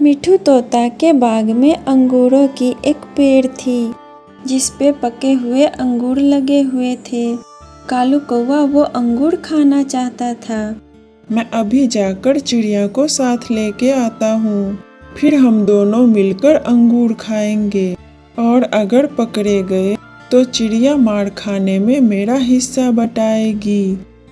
मिठू तोता के बाग में अंगूरों की एक पेड़ थी जिस पे पके हुए अंगूर लगे हुए थे। कालू कौवा वो अंगूर खाना चाहता था। मैं अभी जाकर चिड़िया को साथ लेके आता हूँ, फिर हम दोनों मिलकर अंगूर खाएंगे और अगर पकड़े गए तो चिड़िया मार खाने में मेरा हिस्सा बटाएगी।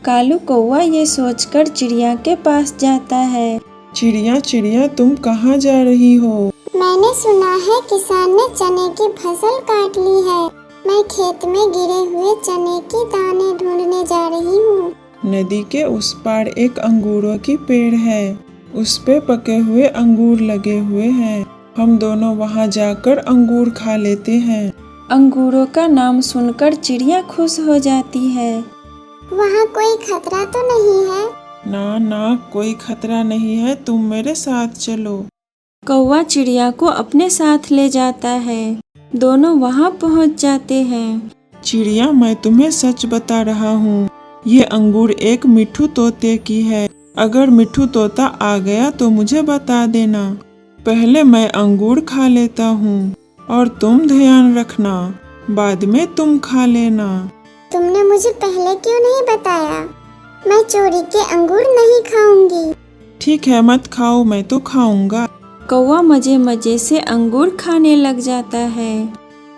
कालू कौवा ये सोचकर चिड़िया के पास जाता है। चिड़िया चिड़िया तुम कहाँ जा रही हो? मैंने सुना है किसान ने चने की फसल काट ली है। मैं खेत में गिरे हुए चने के दाने ढूंढने जा रही हूँ। नदी के उस पार एक अंगूरों की पेड़ है, उस पे पके हुए अंगूर लगे हुए हैं। हम दोनों वहाँ जाकर अंगूर खा लेते हैं। अंगूरों का नाम सुनकर चिड़िया खुश हो जाती है। वहाँ कोई खतरा तो नहीं है? ना ना, कोई खतरा नहीं है, तुम मेरे साथ चलो। कौवा चिड़िया को अपने साथ ले जाता है। दोनों वहाँ पहुँच जाते हैं। चिड़िया मैं तुम्हें सच बता रहा हूँ, ये अंगूर एक मिठू तोते की है। अगर मिठू तोता आ गया तो मुझे बता देना। पहले मैं अंगूर खा लेता हूँ और तुम ध्यान रखना, बाद में तुम खा लेना। तुमने मुझे पहले क्यों नहीं बताया? मैं चोरी के अंगूर नहीं खाऊंगी। ठीक है, मत खाओ, मैं तो खाऊंगा। कौवा मजे मजे से अंगूर खाने लग जाता है।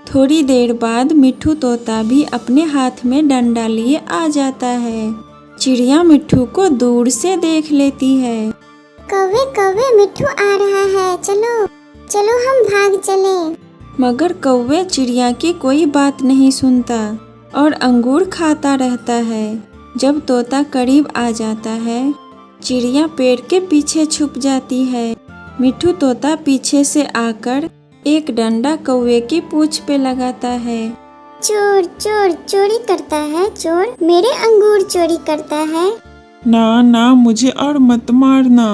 थोड़ी देर बाद मिठू तोता भी अपने हाथ में डंडा लिए आ जाता है। चिड़िया मिठू को दूर से देख लेती है। कौवे कौवे मिठू आ रहा है, चलो चलो हम भाग चलें। मगर कौवे चिड़िया की कोई बात नहीं सुनता और अंगूर खाता रहता है। जब तोता करीब आ जाता है, चिड़िया पेड़ के पीछे छुप जाती है। मिठू तोता पीछे से आकर एक डंडा कौवे की पूंछ पे लगाता है। चोर चोर चोरी करता है, चोर मेरे अंगूर चोरी करता है। ना ना, मुझे और मत मारना,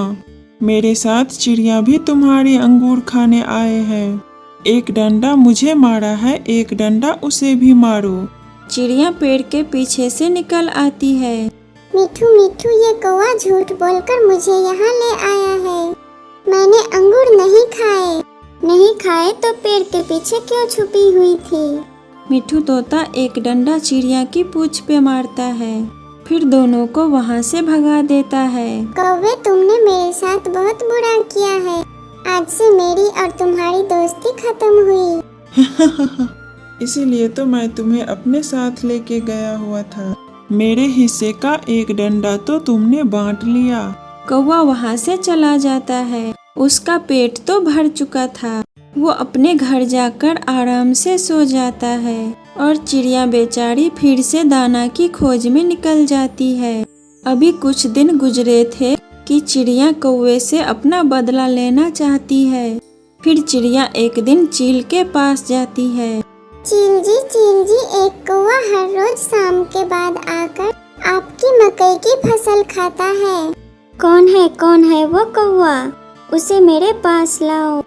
मेरे साथ चिड़िया भी तुम्हारे अंगूर खाने आए हैं। एक डंडा मुझे मारा है, एक डंडा उसे भी मारो। चिड़िया पेड़ के पीछे से निकल आती है। मिठू मिठू, ये कौवा झूठ बोलकर मुझे यहाँ ले आया है। मैंने अंगूर नहीं खाए तो पेड़ के पीछे क्यों छुपी हुई थी? मिठू तोता एक डंडा चिड़िया की पूंछ पे मारता है, फिर दोनों को वहाँ से भगा देता है। कौवे, तुमने मेरे साथ बहुत बुरा किया है। आज से मेरी और तुम्हारी दोस्ती खत्म हुई। इसीलिए तो मैं तुम्हें अपने साथ लेके गया हुआ था। मेरे हिस्से का एक डंडा तो तुमने बांट लिया। कौवा वहाँ से चला जाता है। उसका पेट तो भर चुका था। वो अपने घर जाकर आराम से सो जाता है और चिड़िया बेचारी फिर से दाना की खोज में निकल जाती है। अभी कुछ दिन गुजरे थे कि चिड़िया कौवे से अपना बदला लेना चाहती है। फिर चिड़िया एक दिन चील के पास जाती है। चील जी, एक कौवा हर रोज शाम के बाद आकर आपकी मकई की फसल खाता है। कौन है वो कौवा? उसे मेरे पास लाओ।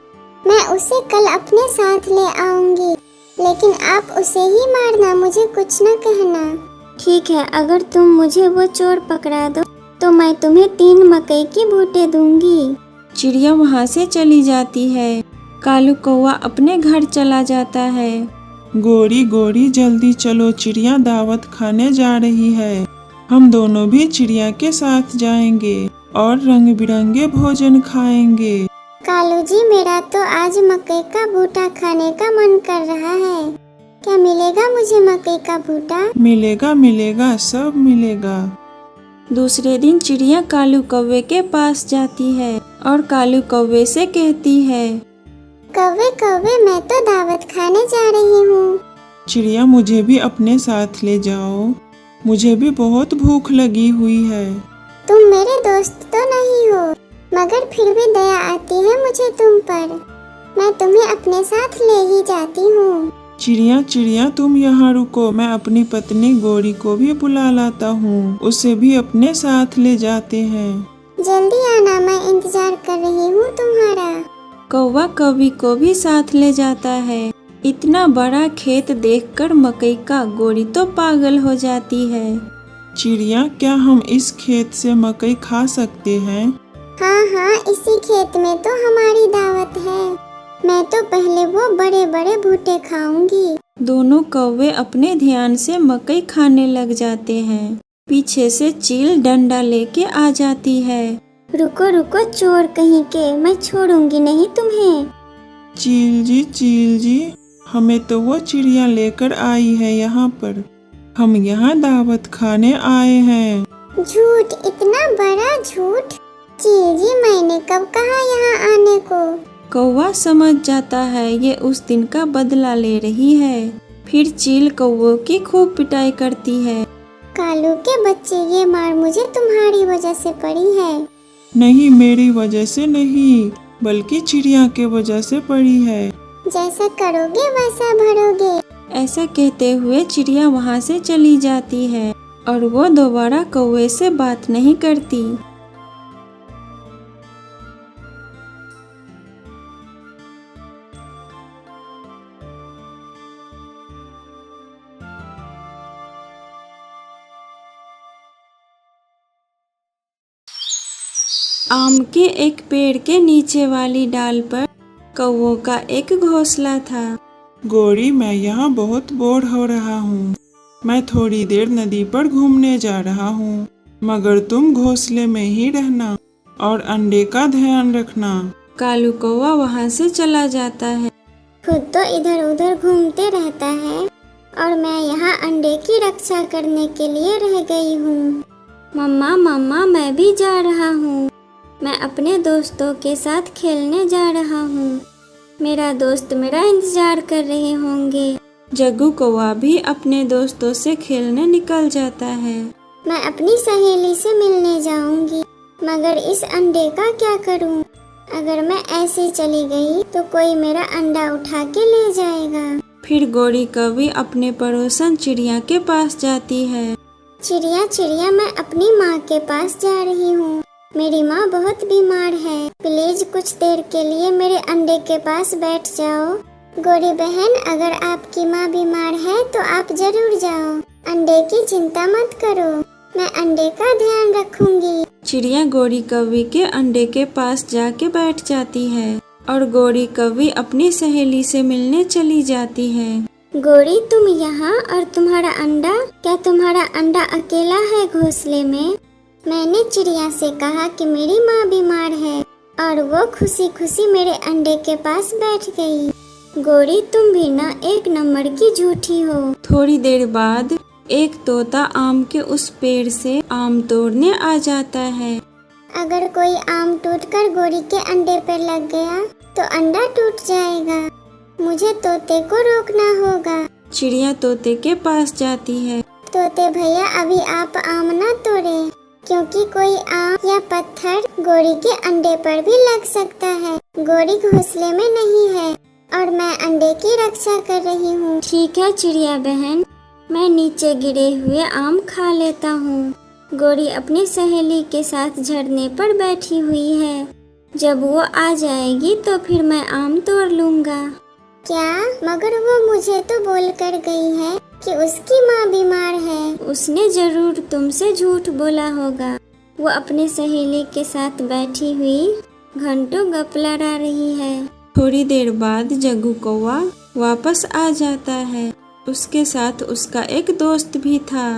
मैं उसे कल अपने साथ ले आऊंगी, लेकिन आप उसे ही मारना, मुझे कुछ न कहना। ठीक है, अगर तुम मुझे वो चोर पकड़ा दो तो मैं तुम्हें 3 मकई की बूटे दूंगी। चिड़िया वहाँ से चली जाती है। कालू कौवा अपने घर चला जाता है। गोरी गोरी जल्दी चलो, चिड़िया दावत खाने जा रही है। हम दोनों भी चिड़िया के साथ जाएंगे और रंग बिरंगे भोजन खाएंगे। कालू जी, मेरा तो आज मकई का बूटा खाने का मन कर रहा है। क्या मिलेगा मुझे मकई का बूटा? मिलेगा, सब मिलेगा। दूसरे दिन चिड़िया कालू कौवे के पास जाती है और कालू कौवे से कहती है, कौवे कौवे, मैं तो दावत खाने जा रही हूँ। चिड़िया मुझे भी अपने साथ ले जाओ, मुझे भी बहुत भूख लगी हुई है। तुम मेरे दोस्त तो नहीं हो, मगर फिर भी दया आती है मुझे तुम पर। मैं तुम्हें अपने साथ ले ही जाती हूँ। चिड़िया तुम यहाँ रुको, मैं अपनी पत्नी गोरी को भी बुला लाता हूँ, उसे भी अपने साथ ले जाते हैं। जल्दी आना, मैं इंतजार कर रही हूँ तुम्हारा। कौवा कौवी को भी साथ ले जाता है। इतना बड़ा खेत देखकर मकई का गोरी तो पागल हो जाती है। चिड़िया, क्या हम इस खेत से मकई खा सकते हैं? हाँ, इसी खेत में तो हमारी दावत मैं तो पहले वो बड़े बड़े भुट्टे खाऊंगी। दोनों कौवे अपने ध्यान से मकई खाने लग जाते हैं। पीछे से चील डंडा लेके आ जाती है। रुको रुको चोर कहीं के, मैं छोड़ूंगी नहीं तुम्हें। चील जी, हमें तो वो चिड़िया लेकर आई है यहाँ पर। हम यहाँ दावत खाने आए हैं। झूठ, इतना बड़ा झूठ। चील जी, मैंने कब कहा यहाँ आने को। कौवा समझ जाता है ये उस दिन का बदला ले रही है। फिर चील कौवों की खूब पिटाई करती है। कालू के बच्चे, ये मार मुझे तुम्हारी वजह से पड़ी है। नहीं, मेरी वजह से नहीं, बल्कि चिड़िया के वजह से पड़ी है। जैसा करोगे वैसा भरोगे। ऐसा कहते हुए चिड़िया वहाँ से चली जाती है और वो दोबारा कौवे से बात नहीं करती। आम के एक पेड़ के नीचे वाली डाल पर कौवों का एक घोंसला था। गौरी, मैं यहाँ बहुत बोर हो रहा हूँ। मैं थोड़ी देर नदी पर घूमने जा रहा हूँ, मगर तुम घोंसले में ही रहना और अंडे का ध्यान रखना। कालू कौवा वहाँ से चला जाता है। खुद तो इधर उधर घूमते रहता है और मैं यहाँ अंडे की रक्षा करने के लिए रह गई हूँ। मम्मा, मैं भी जा रहा हूँ। मैं अपने दोस्तों के साथ खेलने जा रहा हूँ। मेरा दोस्त मेरा इंतजार कर रहे होंगे। जग्गू कौवा भी अपने दोस्तों से खेलने निकल जाता है। मैं अपनी सहेली से मिलने जाऊंगी, मगर इस अंडे का क्या करूं? अगर मैं ऐसे चली गई तो कोई मेरा अंडा उठा के ले जाएगा। फिर गौरी कौवी अपने पड़ोसन चिड़िया के पास जाती है। चिड़िया, मैं अपनी माँ के पास जा रही हूँ। मेरी माँ बहुत बीमार है। प्लीज कुछ देर के लिए मेरे अंडे के पास बैठ जाओ। गौरी बहन, अगर आपकी माँ बीमार है तो आप जरूर जाओ। अंडे की चिंता मत करो, मैं अंडे का ध्यान रखूंगी। चिड़िया गौरी कौवी के अंडे के पास जाके बैठ जाती है और गौरी कौवी अपनी सहेली से मिलने चली जाती है। गौरी, तुम यहाँ और तुम्हारा अंडा? क्या तुम्हारा अंडा अकेला है घोंसले में? मैंने चिड़िया से कहा कि मेरी माँ बीमार है और वो खुशी खुशी मेरे अंडे के पास बैठ गई। गौरी, तुम भी ना एक नंबर की झूठी हो। थोड़ी देर बाद एक तोता आम के उस पेड़ से आम तोड़ने आ जाता है। अगर कोई आम टूटकर गौरी के अंडे पर लग गया तो अंडा टूट जाएगा। मुझे तोते को रोकना होगा। चिड़िया तोते के पास जाती है। तोते भैया, अभी आप आम ना तोड़े, क्योंकि कोई आम या पत्थर गौरी के अंडे पर भी लग सकता है। गौरी घोंसले में नहीं है और मैं अंडे की रक्षा कर रही हूँ। ठीक है चिड़िया बहन, मैं नीचे गिरे हुए आम खा लेता हूँ। गौरी अपनी सहेली के साथ झरने पर बैठी हुई है। जब वो आ जाएगी तो फिर मैं आम तोड़ लूँगा। क्या? मगर वो मुझे तो बोल कर गई है कि उसकी माँ बीमार है। उसने जरूर तुमसे झूठ बोला होगा। वो अपने सहेली के साथ बैठी हुई घंटों गप लड़ा रही है। थोड़ी देर बाद जग्गू कौवा वापस आ जाता है। उसके साथ उसका एक दोस्त भी था।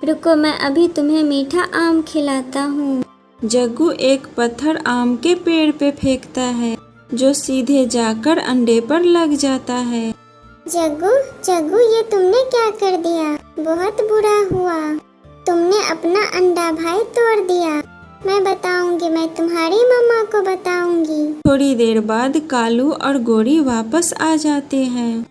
रुको, मैं अभी तुम्हें मीठा आम खिलाता हूँ। जग्गू एक पत्थर आम के पेड़ पे फेंकता है, जो सीधे जाकर अंडे पर लग जाता है। जग्गू, ये तुमने क्या कर दिया? बहुत बुरा हुआ। तुमने अपना अंडा भाई तोड़ दिया। मैं बताऊंगी, मैं तुम्हारी मम्मा को बताऊंगी। थोड़ी देर बाद कालू और गौरी वापस आ जाते हैं।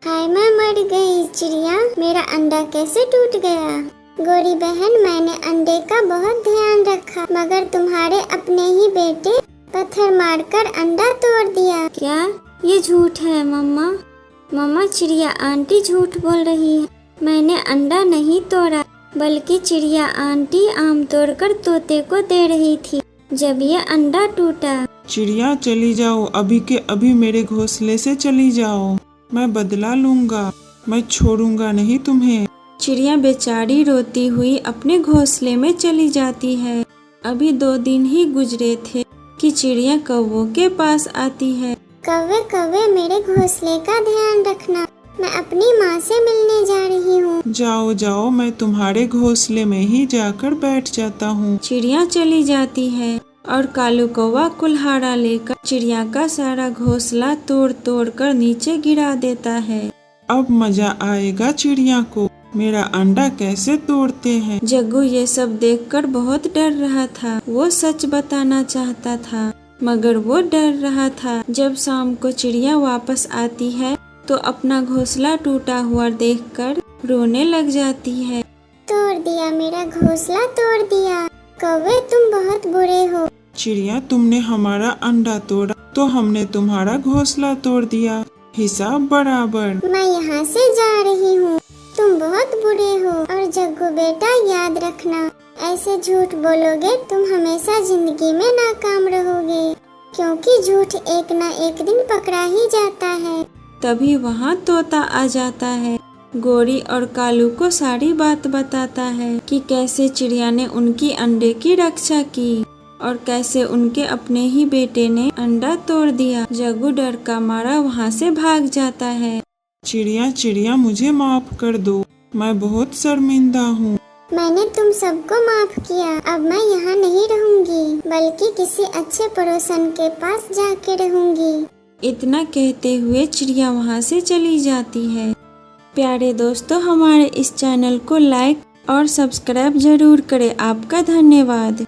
हाय, मैं मर गई। चिड़िया, मेरा अंडा कैसे टूट गया? गौरी बहन, मैंने अंडे का बहुत ध्यान रखा, मगर तुम्हारे अपने ही बेटे पत्थर मारकर अंडा तोड़ दिया। क्या? ये झूठ है मम्मा, चिड़िया आंटी झूठ बोल रही है। मैंने अंडा नहीं तोड़ा, बल्कि चिड़िया आंटी आम तोड़कर तोते को दे रही थी जब ये अंडा टूटा। चिड़िया, चली जाओ, अभी के अभी मेरे घोंसले से चली जाओ। मैं बदला लूंगा, मैं छोड़ूंगा नहीं तुम्हें। चिड़िया बेचारी रोती हुई अपने घोंसले में चली जाती है। अभी 2 दिन ही गुजरे थे कि चिड़िया कौवों के पास आती है कौवे कौवे मेरे घोंसले का ध्यान रखना, मैं अपनी माँ से मिलने जा रही हूँ। जाओ जाओ, मैं तुम्हारे घोंसले में ही जाकर बैठ जाता हूँ। चिड़िया चली जाती है और कालू कौवा कुल्हाड़ा लेकर चिड़िया का सारा घोंसला तोड़ तोड़ कर नीचे गिरा देता है। अब मजा आएगा चिड़िया को, मेरा अंडा कैसे तोड़ते हैं। जग्गू ये सब देखकर बहुत डर रहा था। वो सच बताना चाहता था मगर वो डर रहा था। जब शाम को चिड़िया वापस आती है तो अपना घोंसला टूटा हुआ देखकर रोने लग जाती है। तोड़ दिया, मेरा घोंसला तोड़ दिया। कौवे तुम बहुत बुरे हो। चिड़िया, तुमने हमारा अंडा तोड़ा तो हमने तुम्हारा घोंसला तोड़ दिया, हिसाब बराबर। मैं यहाँ से जा रही हूँ, तुम बहुत बुरे हो। और जग्गू बेटा याद रखना, ऐसे झूठ बोलोगे तुम हमेशा जिंदगी में नाकाम रहोगे, क्योंकि झूठ एक ना एक दिन पकड़ा ही जाता है। तभी वहाँ तोता आ जाता है। गोरी और कालू को सारी बात बताता है कि कैसे चिड़िया ने उनकी अंडे की रक्षा की और कैसे उनके अपने ही बेटे ने अंडा तोड़ दिया। जग्गू डर का मारा वहाँ से भाग जाता है। चिड़िया चिड़िया, मुझे माफ कर दो, मैं बहुत शर्मिंदा हूँ। मैंने तुम सबको माफ किया। अब मैं यहाँ नहीं रहूंगी, बल्कि किसी अच्छे पड़ोसन के पास जाके रहूंगी। इतना कहते हुए चिड़िया वहाँ से चली जाती है। प्यारे दोस्तों, हमारे इस चैनल को लाइक और सब्सक्राइब जरूर करें। आपका धन्यवाद।